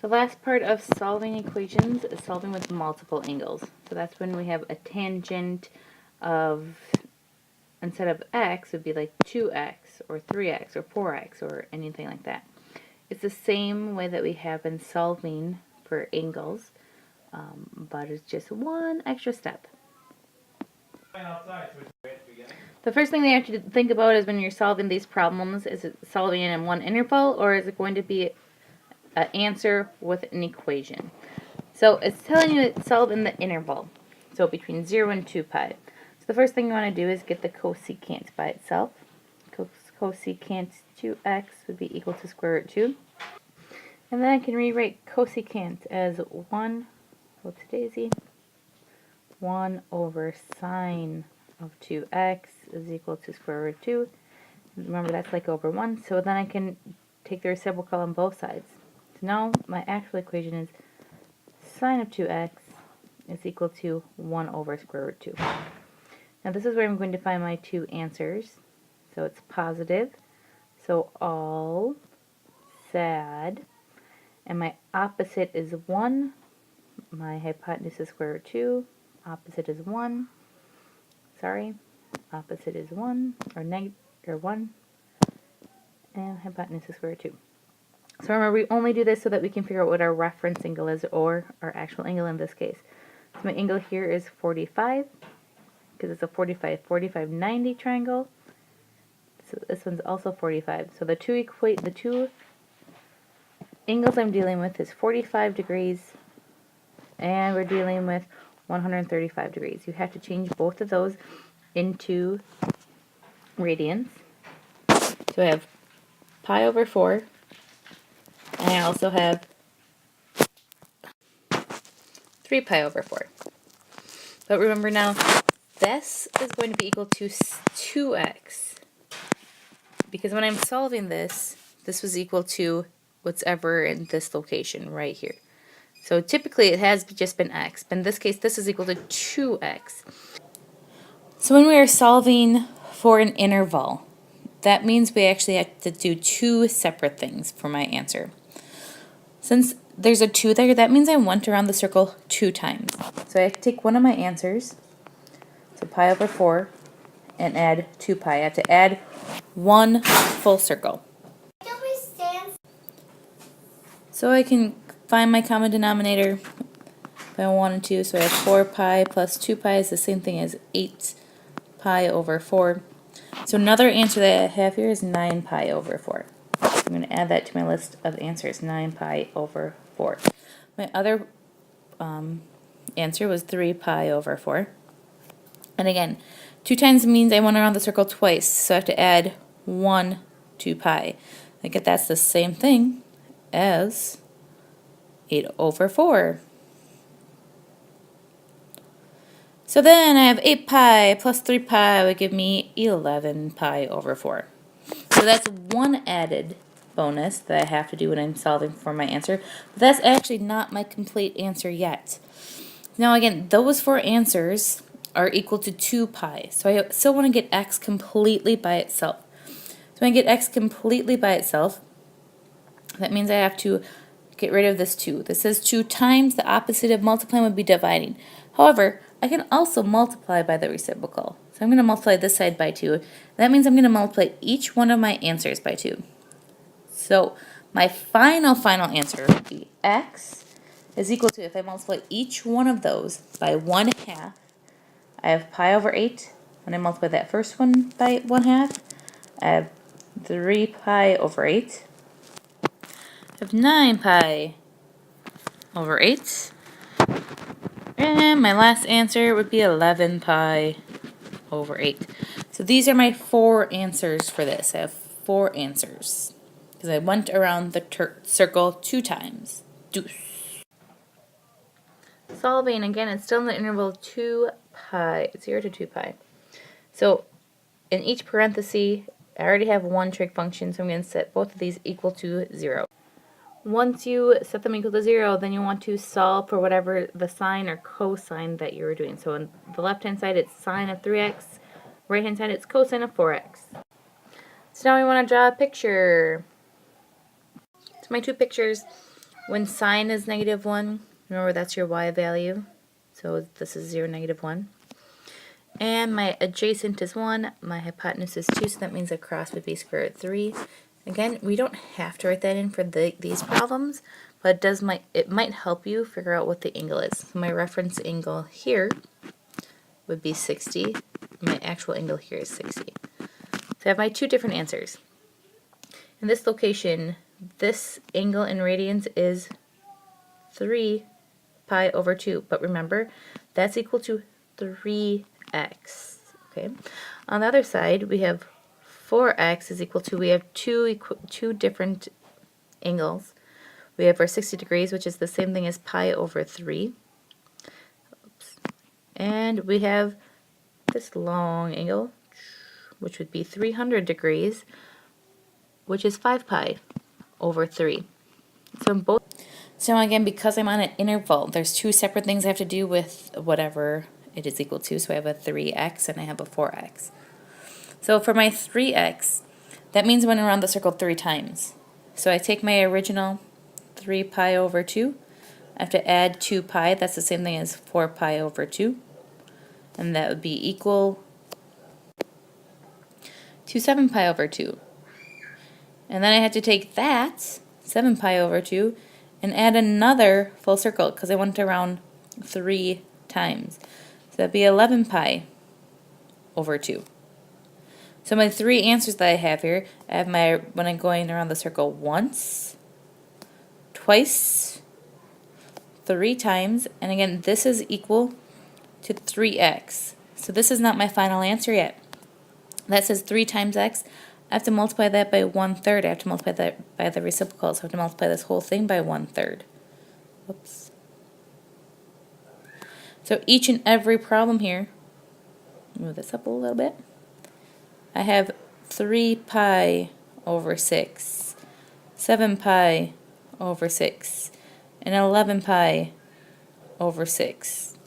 The last part of solving equations is solving with multiple angles. So that's when we have a tangent of, instead of x, it would be like 2x or 3x or 4x or anything like that. It's the same way that we have been solving for angles, but it's just one extra step. The first thing that you have to think about is when you're solving these problems, is it solving it in one interval or is it going to be an answer with an equation? So it's telling you to solve in the interval, so between 0 and 2 pi. So the first thing you want to do is get the cosecant by itself. Cosecant 2x would be equal to square root 2. And then I can rewrite cosecant as 1, whoops daisy, 1 over sine of 2x is equal to square root 2. Remember, that's like over 1. So then I can take the reciprocal on both sides. So now my actual equation is sine of 2x is equal to 1 over square root 2. Now this is where I'm going to find my two answers. So it's positive, so all sad, and my opposite is 1. My hypotenuse is square root 2. Opposite is 1. Sorry, opposite is 1, or 1, and hypotenuse is square root 2. So remember, we only do this so that we can figure out what our reference angle is, or our actual angle in this case. So my angle here is 45, because it's a 45, 90 triangle. So this one's also 45. So the two angles I'm dealing with is 45 degrees, and we're dealing with 135 degrees. You have to change both of those into radians. So I have pi over 4, and I also have 3 pi over 4. But remember now, this is going to be equal to 2x. Because when I'm solving this, this was equal to whatever in this location right here. So typically it has just been x, but in this case this is equal to 2x. So when we are solving for an interval, that means we actually have to do two separate things for my answer. Since there's a 2 there, that means I went around the circle 2 times. So I have to take one of my answers, so pi over 4, and add 2 pi. I have to add one full circle. So I can find my common denominator if I wanted to. So I have 4 pi plus 2 pi is the same thing as 8 pi over 4. So another answer that I have here is 9 pi over 4. So I'm going to add that to my list of answers, 9 pi over 4. My other answer was 3 pi over 4. And again, 2 times means I went around the circle twice, so I have to add 1 2 pi. I get that's the same thing as 8 over 4. So then I have 8 pi plus 3 pi would give me 11 pi over 4. So that's one added bonus that I have to do when I'm solving for my answer. But that's actually not my complete answer yet. Now again, those 4 answers are equal to 2 pi. So I still want to get x completely by itself. So when I get x completely by itself, that means I have to get rid of this 2. This says 2 times, the opposite of multiplying would be dividing. However, I can also multiply by the reciprocal. So I'm going to multiply this side by 2. That means I'm going to multiply each one of my answers by 2. So my final answer would be x is equal to, if I multiply each one of those by 1/2, I have pi over 8. When I multiply that first one by 1/2, I have 3 pi over 8. I have 9 pi over 8. And my last answer would be 11 pi over 8. So these are my 4 answers for this. I have 4 answers because I went around the circle 2 times. Deuce. Solving, again, it's still in the interval 2 pi, 0 to 2 pi. So in each parenthesis, I already have one trig function, so I'm going to set both of these equal to 0. Once you set them equal to 0, then you want to solve for whatever the sine or cosine that you were doing. So on the left-hand side, it's sine of 3x. Right-hand side, it's cosine of 4x. So now we want to draw a picture. So my 2 pictures When sine is -1, remember that's your y value. So this is 0, -1. And my adjacent is 1, my hypotenuse is 2, so that means across would be square root 3. Again, we don't have to write that in for these problems, but it might help you figure out what the angle is. So my reference angle here would be 60. My actual angle here is 60. So I have my two different answers. In this location, this angle in radians is 3 pi over 2. But remember, that's equal to 3x. Okay. On the other side, we have 4x is equal to, we have two different angles. We have our 60 degrees, which is the same thing as pi over 3. Oops. And we have this long angle, which would be 300 degrees, which is 5 pi over 3. So again, because I'm on an interval, there's two separate things I have to do with whatever it is equal to. So I have a 3x and I have a 4x. So for my 3x, that means I went around the circle 3 times. So I take my original 3 pi over 2. I have to add 2 pi. That's the same thing as 4 pi over 2. And that would be equal to 7 pi over 2. And then I have to take that, 7 pi over 2, and add another full circle because I went around 3 times. So that'd be 11 pi over 2. So my three answers that I have here, I have my, when I'm going around the circle once, twice, 3 times, and again this is equal to 3x. So this is not my final answer yet. That says 3 times x. I have to multiply that by 1/3. I have to multiply that by the reciprocal, so I have to multiply this whole thing by 1/3. Whoops. So each and every problem here, move this up a little bit, I have 3 pi over 6, 7 pi over 6, and 11 pi over 6.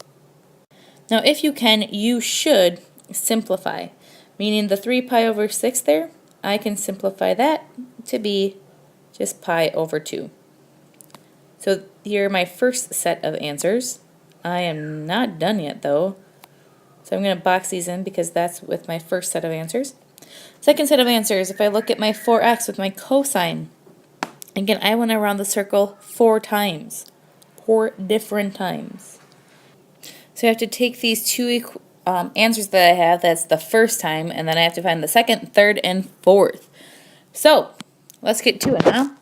Now if you can, you should simplify, meaning the 3 pi over 6 there, I can simplify that to be just pi over 2. So here are my first set of answers. I am not done yet though, so I'm going to box these in because that's with my first set of answers. Second set of answers, if I look at my 4x with my cosine, again I went around the circle 4 times, 4 different times. So I have to take these two answers that I have, that's the first time, and then I have to find the second, third, and fourth. So let's get to it now.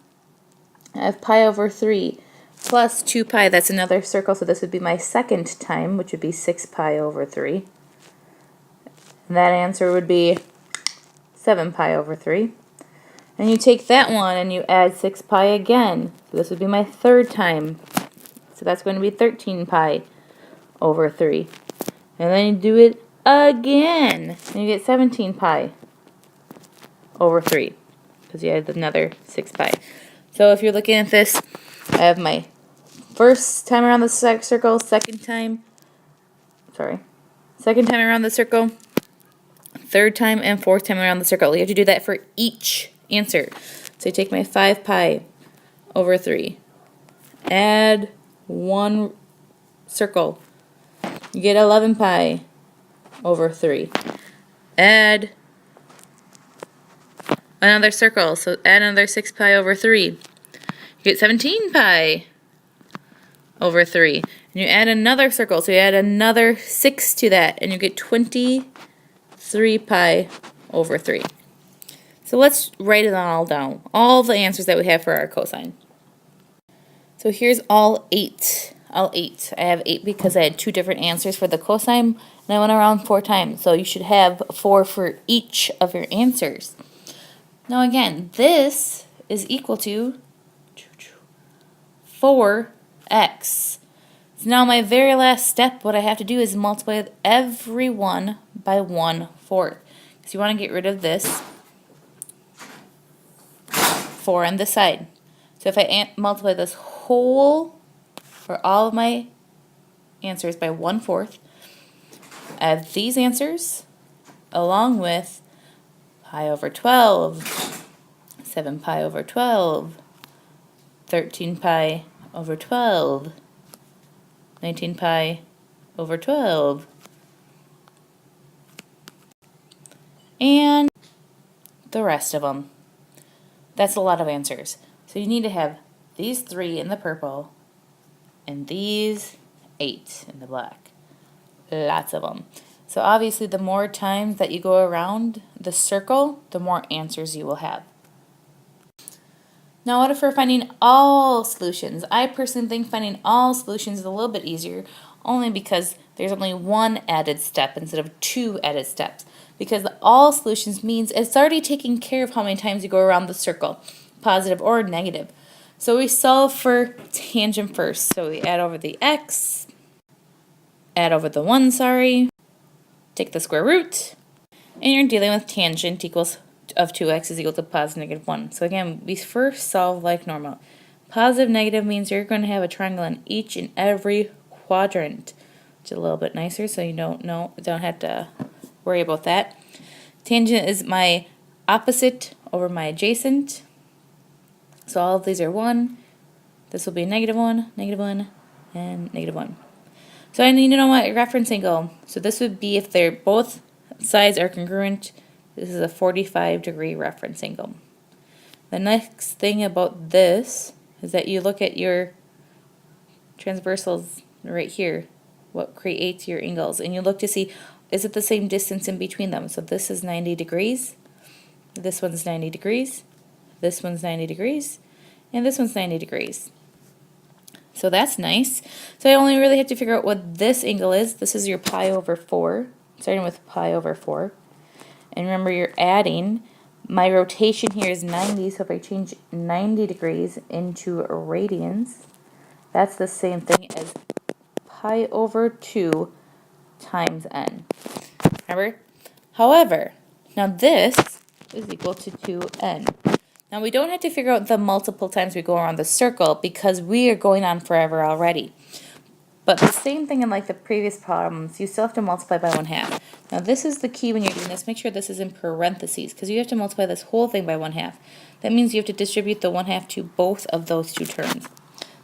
I have pi over 3 plus 2 pi, that's another circle, so this would be my second time, which would be 6 pi over 3. And that answer would be 7 pi over 3. And you take that one and you add 6 pi again. So this would be my third time. So that's going to be 13 pi over 3. And then you do it again. And you get 17 pi over 3. Because you add another 6 pi. So if you're looking at this, I have my first time around the circle, second time around the circle, third time, and fourth time around the circle. You have to do that for each answer. So you take my 5 pi over 3, add 1 circle, you get 11 pi over 3, add another circle, so add another 6 pi over 3, you get 17 pi over 3, and you add another circle, so you add another 6 to that, and you get 23 pi over 3. So let's write it all down, all the answers that we have for our cosine. So here's all 8. I have 8 because I had 2 different answers for the cosine, and I went around 4 times. So you should have 4 for each of your answers. Now again, this is equal to 4x. So now my very last step, what I have to do is multiply every one by 1/4. So you want to get rid of this 4 on this side. So if I multiply this whole, for all of my answers by 1/4, I have these answers along with pi over 12, 7 pi over 12, 13 pi over 12, 19 pi over 12, and the rest of them. That's a lot of answers. So you need to have these 3 in the purple and these 8 in the black. Lots of them. So obviously the more times that you go around the circle, the more answers you will have. Now what if we're finding all solutions? I personally think finding all solutions is a little bit easier, only because there's only 1 added step instead of 2 added steps. Because the all solutions means it's already taking care of how many times you go around the circle, positive or negative. So we solve for tangent first. So we add over the x, add over the 1, take the square root, and you're dealing with tangent equals of 2x is equal to positive negative 1. So again, we first solve like normal. Positive negative means you're going to have a triangle in each and every quadrant, which is a little bit nicer, so you don't have to worry about that. Tangent is my opposite over my adjacent. So all of these are 1. This will be -1, -1, and -1. So I need to know my reference angle. So this would be if they're both sides are congruent. This is a 45-degree reference angle. The next thing about this is that you look at your transversals right here, what creates your angles, and you look to see, is it the same distance in between them? So this is 90 degrees, this one's 90 degrees, this one's 90 degrees, and this one's 90 degrees. So that's nice. So I only really have to figure out what this angle is. This is your pi over 4, starting with pi over 4. And remember, you're adding, my rotation here is 90, so if I change 90 degrees into radians, that's the same thing as pi over 2 times n. Remember? However, now this is equal to 2n. Now we don't have to figure out the multiple times we go around the circle because we are going on forever already. But the same thing in like the previous problems, you still have to multiply by 1/2. Now this is the key when you're doing this. Make sure this is in parentheses because you have to multiply this whole thing by 1/2. That means you have to distribute the 1/2 to both of those 2 terms.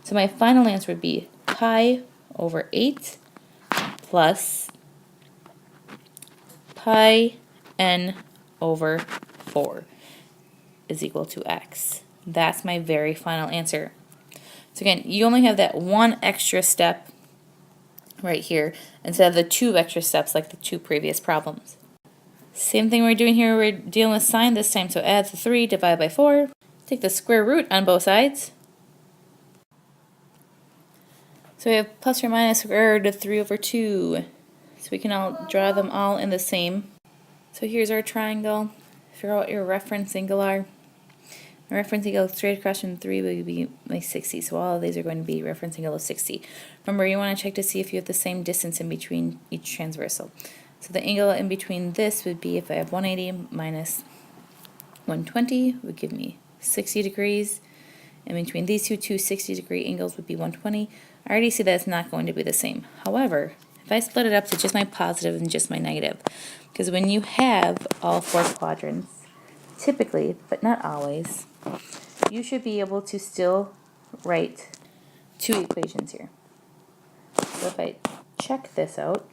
So my final answer would be pi over 8 plus pi n over 4 is equal to x. That's my very final answer. So again, you only have that 1 extra step right here instead of the 2 extra steps like the 2 previous problems. Same thing we're doing here, we're dealing with sine this time, so add the 3, divide by 4, take the square root on both sides. So we have plus or minus square root of 3 over 2. So we can all draw them all in the same. So here's our triangle. Figure out what your reference angle are. My reference angle straight across from 3 would be like 60. So all of these are going to be reference angle of 60. Remember, you want to check to see if you have the same distance in between each transversal. So the angle in between this would be, if I have 180 minus 120 would give me 60 degrees. And between these two 60-degree angles would be 120. I already see that it's not going to be the same. However, if I split it up to just my positive and just my negative, because when you have all 4 quadrants, typically, but not always, you should be able to still write 2 equations here. So if I check this out,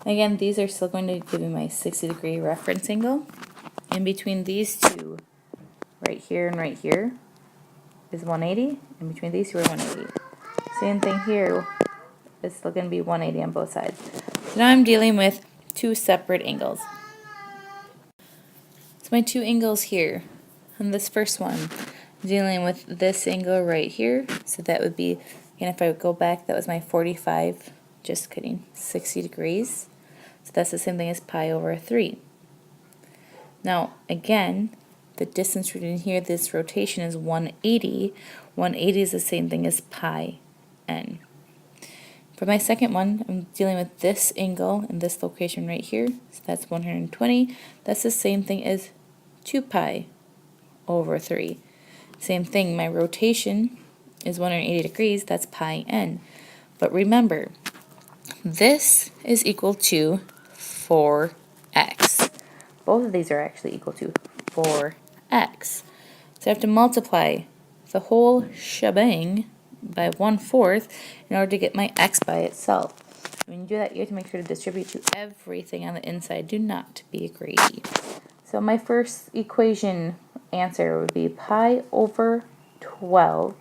again, these are still going to give me my 60-degree reference angle. In between these 2, right here and right here, is 180. In between these 2 are 180. Same thing here, it's still going to be 180 on both sides. So now I'm dealing with 2 separate angles. So my 2 angles here, on this first one, I'm dealing with this angle right here. So that would be, again, if I would go back, that was my 45, just kidding, 60 degrees. So that's the same thing as pi over 3. Now, again, the distance between here, this rotation is 180. 180 is the same thing as pi n. For my second one, I'm dealing with this angle in this location right here. So that's 120. That's the same thing as 2 pi over 3. Same thing, my rotation is 180 degrees. That's pi n. But remember, this is equal to 4x. Both of these are actually equal to 4x. So I have to multiply the whole shebang by 1/4 in order to get my x by itself. When you do that, you have to make sure to distribute to everything on the inside. Do not be greedy. So my first equation answer would be pi over 12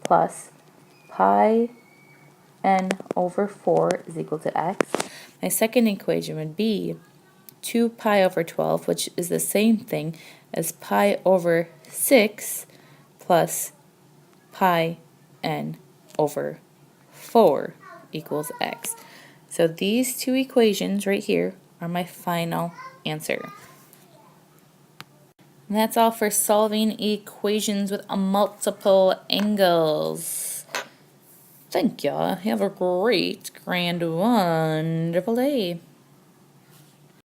plus pi n over 4 is equal to x. My second equation would be 2 pi over 12, which is the same thing as pi over 6 plus pi n over 4 equals x. So these two equations right here are my final answer. And that's all for solving equations with multiple angles. Thank y'all. Have a great, grand, wonderful day.